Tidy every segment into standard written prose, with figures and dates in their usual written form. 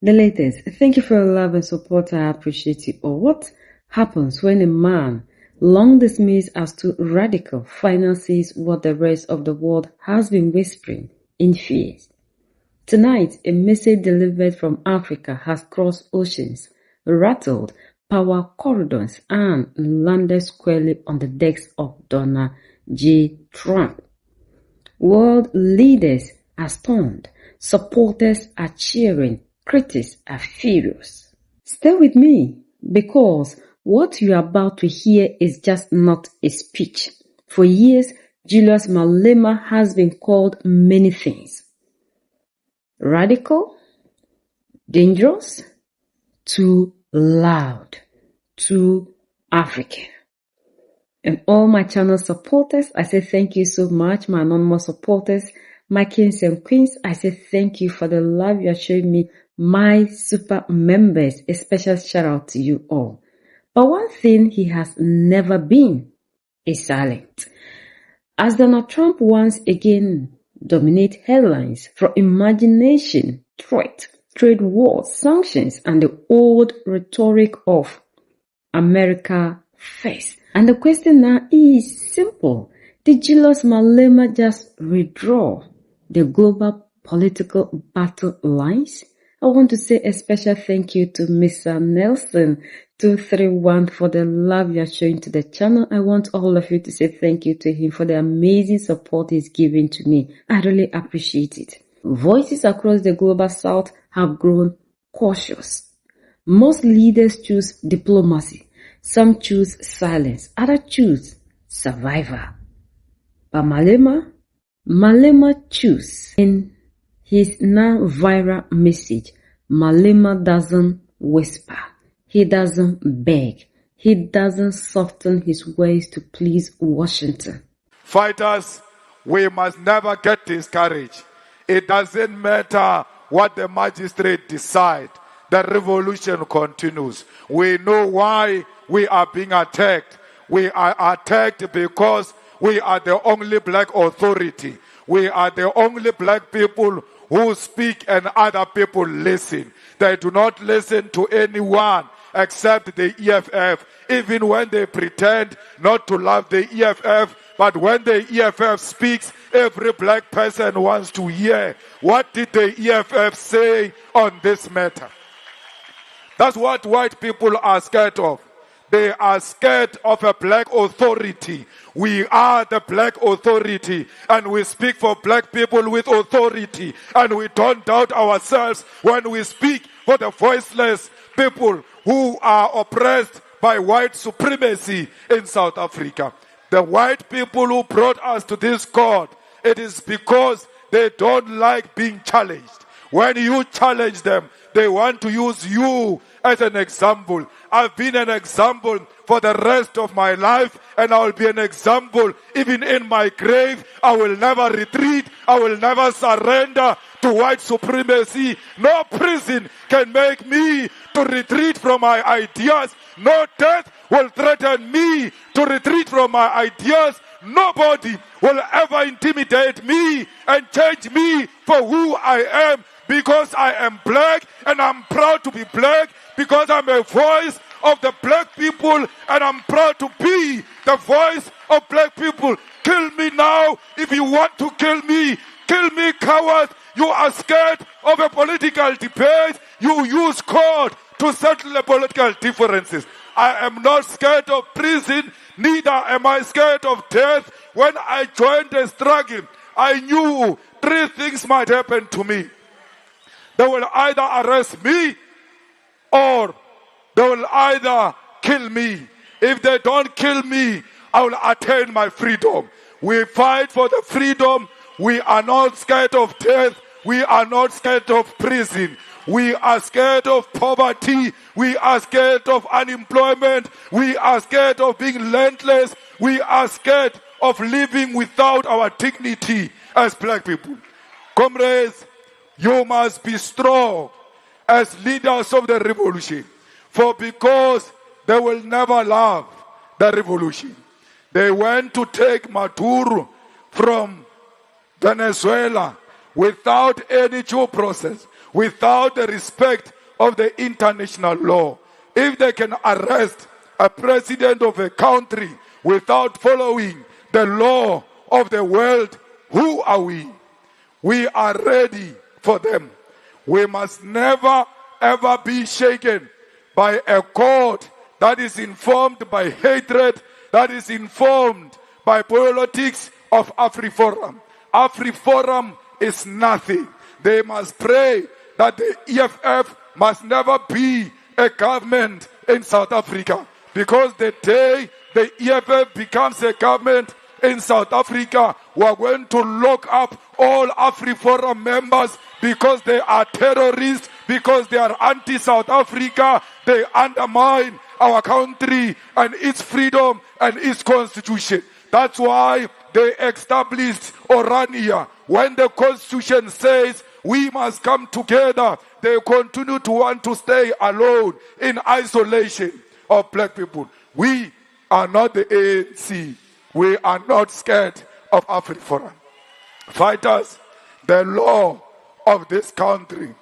The latest. Thank you for your love and support. I appreciate you all. What happens when a man, long dismissed as too radical, finally sees what the rest of the world has been whispering in fears? Tonight, a message delivered from Africa has crossed oceans, rattled power corridors, and landed squarely on the decks of Donald J. Trump. World leaders are stunned, supporters are cheering, critics are furious. Stay with me, because what you are about to hear is just not a speech. For years, Julius Malema has been called many things. Radical, dangerous, too loud, too African. And all my channel supporters, I say thank you so much. My anonymous supporters, my kings and queens, I say thank you for the love you are showing me. My super members, a special shout out to you all. But one thing he has never been is silent. As Donald Trump once again dominates headlines for imagination, threat, trade wars, sanctions, and the old rhetoric of America first. And the question now is simple. Did Julius Malema just redraw the global political battle lines? I want to say a special thank you to Mr. Nelson231 for the love you are showing to the channel. I want all of you to say thank you to him for the amazing support he's giving to me. I really appreciate it. Voices across the global south have grown cautious. Most leaders choose diplomacy. Some choose silence. Others choose survival. But Malema choose. In his now viral message, Malema doesn't whisper. He doesn't beg. He doesn't soften his ways to please Washington. Fighters, we must never get discouraged. It doesn't matter what the magistrate decide. The revolution continues. We know why we are being attacked. We are attacked because we are the only black authority. We are the only black people who speak and other people listen. They do not listen to anyone except the EFF, even when they pretend not to love the EFF. But when the EFF speaks, every black person wants to hear. What did the EFF say on this matter? That's what white people are scared of. They are scared of a black authority. We are the black authority, and we speak for black people with authority, and we don't doubt ourselves when we speak for the voiceless people who are oppressed by white supremacy in South Africa. The white people who brought us to this court, it is because they don't like being challenged. When you challenge them, they want to use you as an example. I've been an example for the rest of my life, and I will be an example even in my grave. I will never retreat. I will never surrender to white supremacy. No prison can make me to retreat from my ideas. No death will threaten me to retreat from my ideas. Nobody will ever intimidate me and change me for who I am, because I am black, and I'm proud to be black, because I'm a voice of the black people, and I'm proud to be the voice of black people. Kill me now if you want to kill me. Kill me, coward. You are scared of a political debate. You use court to settle the political differences. I am not scared of prison, neither am I scared of death. When I joined the struggle, I knew three things might happen to me. They will either arrest me, or they will either kill me. If they don't kill me, I will attain my freedom. We fight for the freedom. We are not scared of death. We are not scared of prison. We are scared of poverty. We are scared of unemployment. We are scared of being landless. We are scared of living without our dignity as black people. Comrades, you must be strong as leaders of the revolution. For because they will never love the revolution. They went to take Maduro from Venezuela without any due process, without the respect of the international law. If they can arrest a president of a country without following the law of the world, who are we? We are ready for them. We must never ever be shaken by a court that is informed by hatred, that is informed by politics of AfriForum. AfriForum is nothing. They must pray that the EFF must never be a government in South Africa, because the day the EFF becomes a government in South Africa, we are going to lock up all AfriForum members because they are terrorists, because they are anti-South Africa. They undermine our country and its freedom and its constitution. That's why they established Orania. When the constitution says we must come together, they continue to want to stay alone in isolation of black people. We are not the ANC. We are not scared of AfriForum. Fighters, the law of this country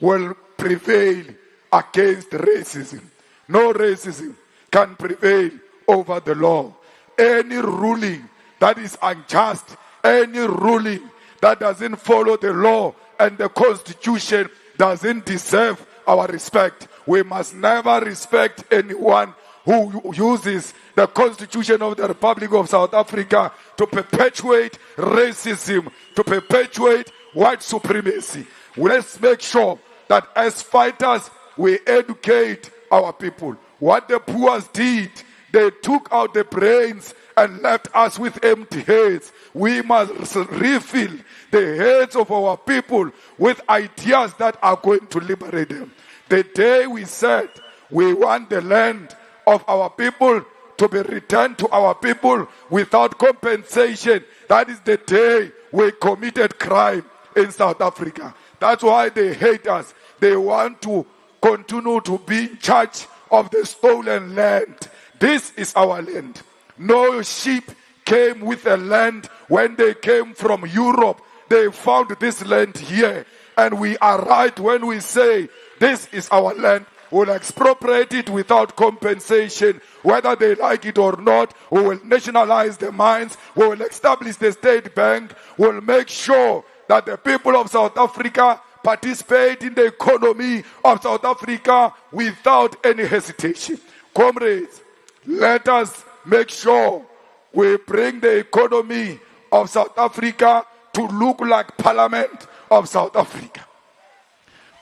will prevail against racism. No racism can prevail over the law. Any ruling that is unjust, any ruling that doesn't follow the law and the constitution doesn't deserve our respect. We must never respect anyone who uses the Constitution of the Republic of South Africa to perpetuate racism, to perpetuate white supremacy. Let's make sure that as fighters, we educate our people. What the Boers did, they took out the brains and left us with empty heads. We must refill the heads of our people with ideas that are going to liberate them. The day we said we want the land of our people to be returned to our people without compensation, that is the day we committed crime in South Africa. That's why they hate us. They want to continue to be in charge of the stolen land. This is our land. No sheep came with the land when they came from Europe. They found this land here. And we are right when we say this is our land. We'll expropriate it without compensation, whether they like it or not. We will nationalize the mines. We will establish the state bank. We'll make sure that the people of South Africa participate in the economy of South Africa without any hesitation. Comrades, let us make sure we bring the economy of South Africa to look like Parliament of South Africa.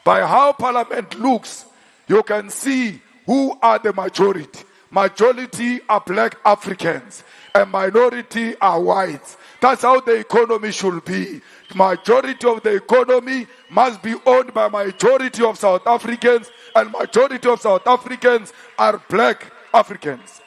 By how Parliament looks, you can see who are the majority. Majority are black Africans and minority are whites. That's how the economy should be. Majority of the economy must be owned by majority of South Africans, and majority of South Africans are black Africans.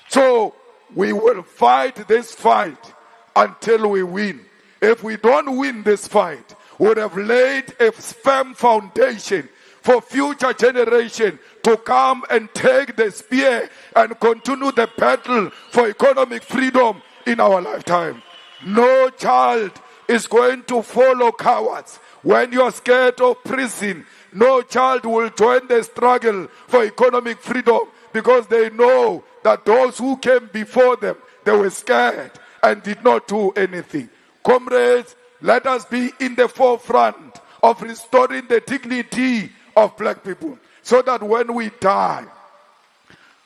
So we will fight this fight until we win. If we don't win this fight, we would have laid a firm foundation for future generation to come and take the spear and continue the battle for economic freedom in our lifetime. No child is going to follow cowards. When you're scared of prison, no child will join the struggle for economic freedom, because they know that those who came before them, they were scared and did not do anything. Comrades, let us be in the forefront of restoring the dignity of black people, so that when we die,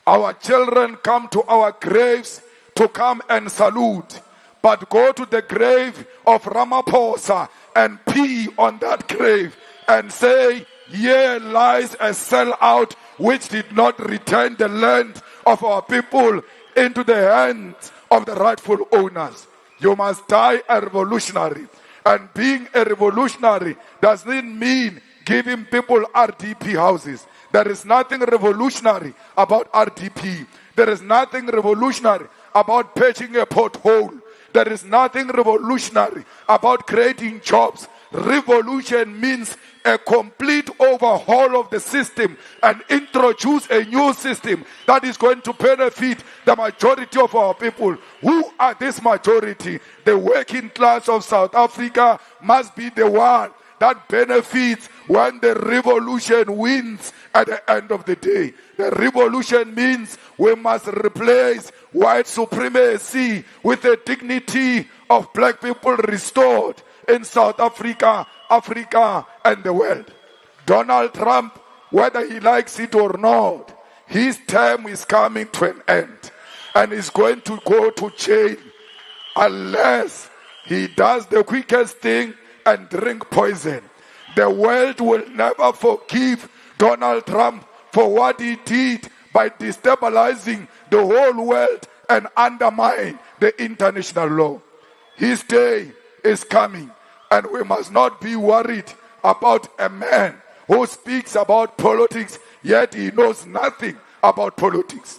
our children come to our graves to come and salute, but go to the grave of Ramaphosa and pee on that grave and say, here lies a sellout which did not return the land of our people into the hands of the rightful owners. You must die a revolutionary. And being a revolutionary doesn't mean giving people RDP houses. There is nothing revolutionary about RDP. There is nothing revolutionary about patching a pothole. There is nothing revolutionary about creating jobs. Revolution means a complete overhaul of the system and introduce a new system that is going to benefit the majority of our people. Who are this majority? The working class of South Africa must be the one that benefits when the revolution wins at the end of the day. The revolution means we must replace white supremacy with the dignity of black people restored in South Africa, Africa, and the world. Donald Trump, whether he likes it or not, his term is coming to an end and is going to go to jail unless he does the quickest thing and drink poison. The world will never forgive Donald Trump for what he did by destabilizing the whole world and undermine the international law. His day is coming, and we must not be worried about a man who speaks about politics, yet he knows nothing about politics.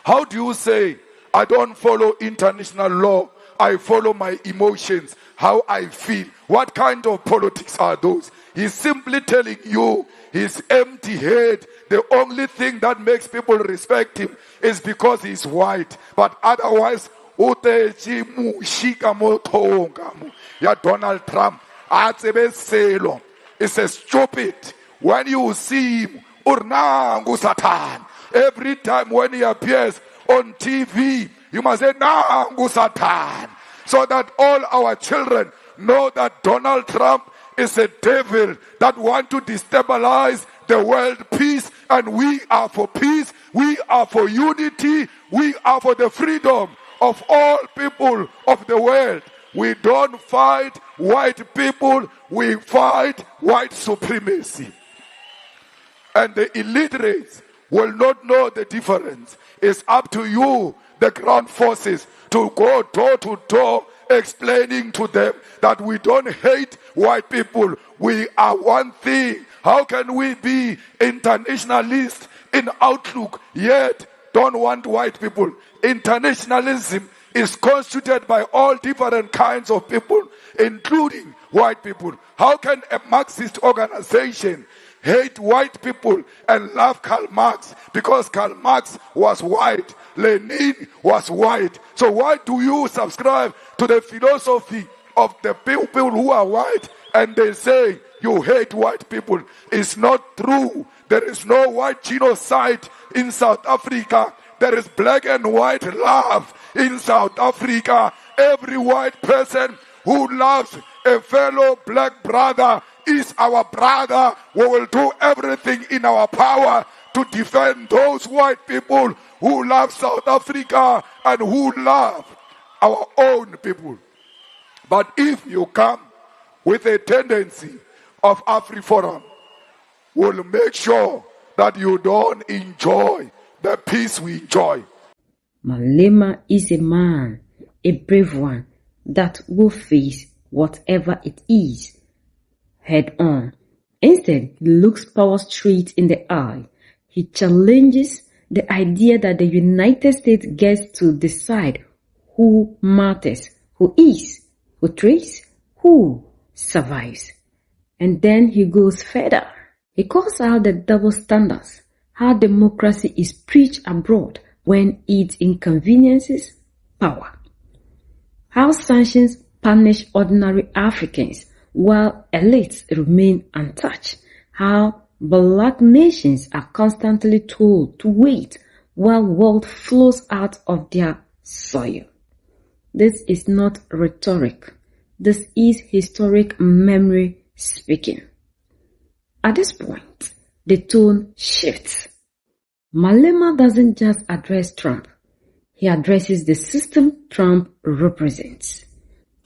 How do you say, I don't follow international law, I follow my emotions, how I feel? What kind of politics are those? He's simply telling you his empty head. The only thing that makes people respect him is because he's white. But otherwise, ya Donald Trump, it's a stupid. When you see him, Satan. Every time when he appears on TV, you must say, Nangu Satan. So that all our children know that Donald Trump is a devil that wants to destabilize the world peace. And we are for peace. We are for unity. We are for the freedom of all people of the world. We don't fight white people. We fight white supremacy. And the illiterates will not know the difference. It's up to you, the ground forces, to go door to door explaining to them that we don't hate white people. We are one thing. How can we be internationalists in outlook yet don't want white people? Internationalism is constituted by all different kinds of people, including white people. How can a Marxist organization hate white people and love Karl Marx? Because Karl Marx was white, Lenin was white. So why do you subscribe to the philosophy of the people who are white and they say you hate white people? It's not true. There is no white genocide in South Africa. There is black and white love in South Africa. Every white person who loves a fellow black brother is our brother. We will do everything in our power to defend those white people who love South Africa and who love our own people. But if you come with a tendency of AfriForum, we'll make sure that you don't enjoy the peace we enjoy. Malema is a man, a brave one, that will face whatever it is head on. Instead, he looks power straight in the eye. He challenges the idea that the United States gets to decide who matters, who is, who thrives, who survives. And then he goes further. He calls out the double standards, how democracy is preached abroad when it inconveniences power, how sanctions punish ordinary Africans while elites remain untouched, how black nations are constantly told to wait while wealth flows out of their soil. This is not rhetoric. This is historic memory speaking. At this point, the tone shifts. Malema doesn't just address Trump. He addresses the system Trump represents.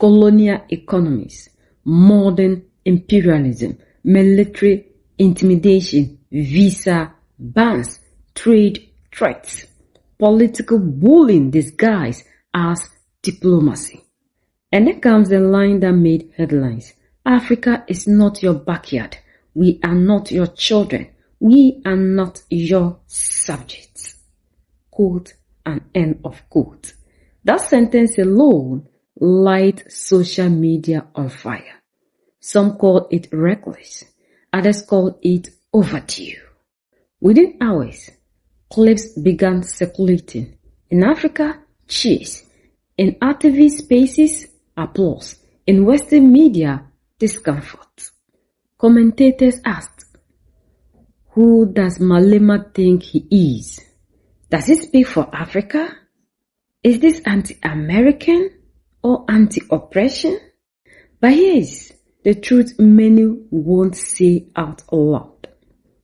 Colonial economies, modern imperialism, military intimidation, visa bans, trade threats, political bullying disguised as diplomacy. And then comes the line that made headlines. Africa is not your backyard. We are not your children. We are not your subjects. Quote and end of quote. That sentence alone light social media on fire. Some call it reckless. Others call it overdue. Within hours, clips began circulating. In Africa, cheers. In activist spaces, applause. In Western media, discomfort. Commentators asked, who does Malema think he is? Does he speak for Africa? Is this anti-American or anti-oppression? But here is the truth many won't say out loud.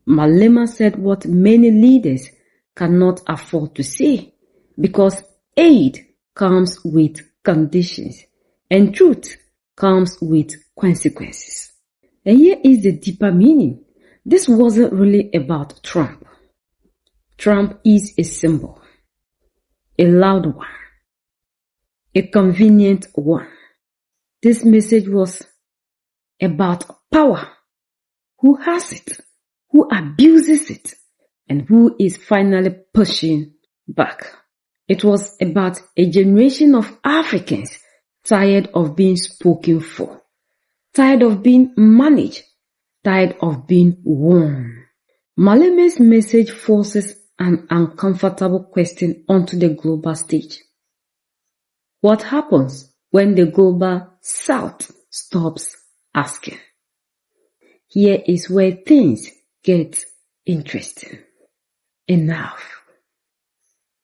Malema said what many leaders cannot afford to say, because aid comes with conditions and truth comes with consequences. And here is the deeper meaning. This wasn't really about Trump. Trump is a symbol, a loud one, a convenient one. This message was about power. Who has it? Who abuses it? And who is finally pushing back? It was about a generation of Africans tired of being spoken for, tired of being managed, tired of being warned. Malema's message forces an uncomfortable question onto the global stage. What happens when the global South stops asking? Here is where things get interesting. Enough.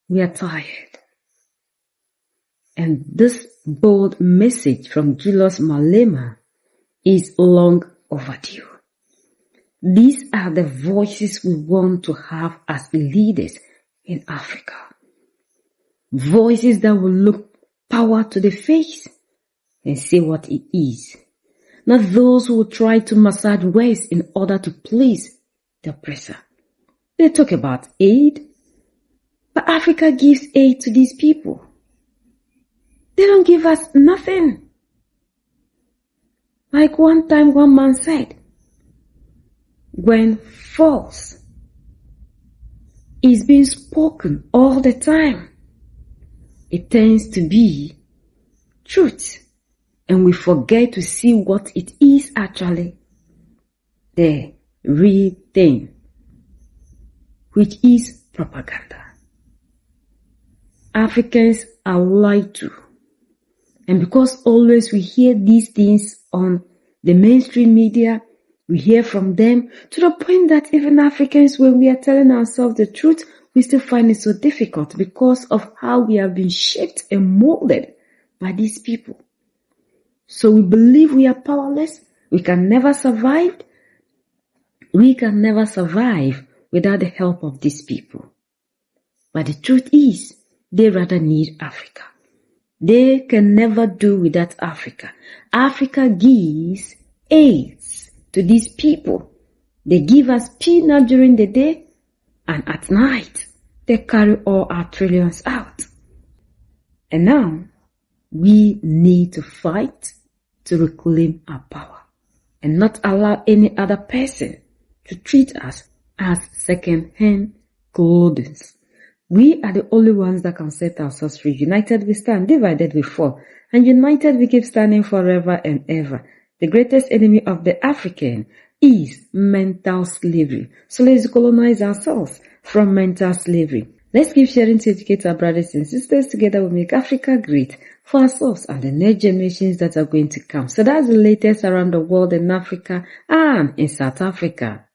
We are tired. And this bold message from Julius Malema is long overdue. These are the voices we want to have as leaders in Africa. Voices that will look power to the face and say what it is. Not those who will try to massage words in order to please the oppressor. They talk about aid, but Africa gives aid to these people. They don't give us nothing. Like one time one man said, when false is being spoken all the time, it tends to be truth, and we forget to see what it is actually, the real thing, which is propaganda. Africans are lied to, and because always we hear these things on the mainstream media, we hear from them to the point that even Africans, when we are telling ourselves the truth, we still find it so difficult because of how we have been shaped and molded by these people. So we believe we are powerless. We can never survive. We can never survive without the help of these people. But the truth is, they rather need Africa. They can never do without Africa. Africa gives aids to these people. They give us peanut during the day, and at night, they carry all our trillions out. And now, we need to fight to reclaim our power and not allow any other person to treat us as second-hand clothing. We are the only ones that can set ourselves free. United we stand, divided we fall, and united we keep standing forever and ever. The greatest enemy of the African is mental slavery. So let's colonize ourselves from mental slavery. Let's keep sharing to educate our brothers and sisters. Together we make Africa great for ourselves and the next generations that are going to come. So that's the latest around the world in Africa and in South Africa.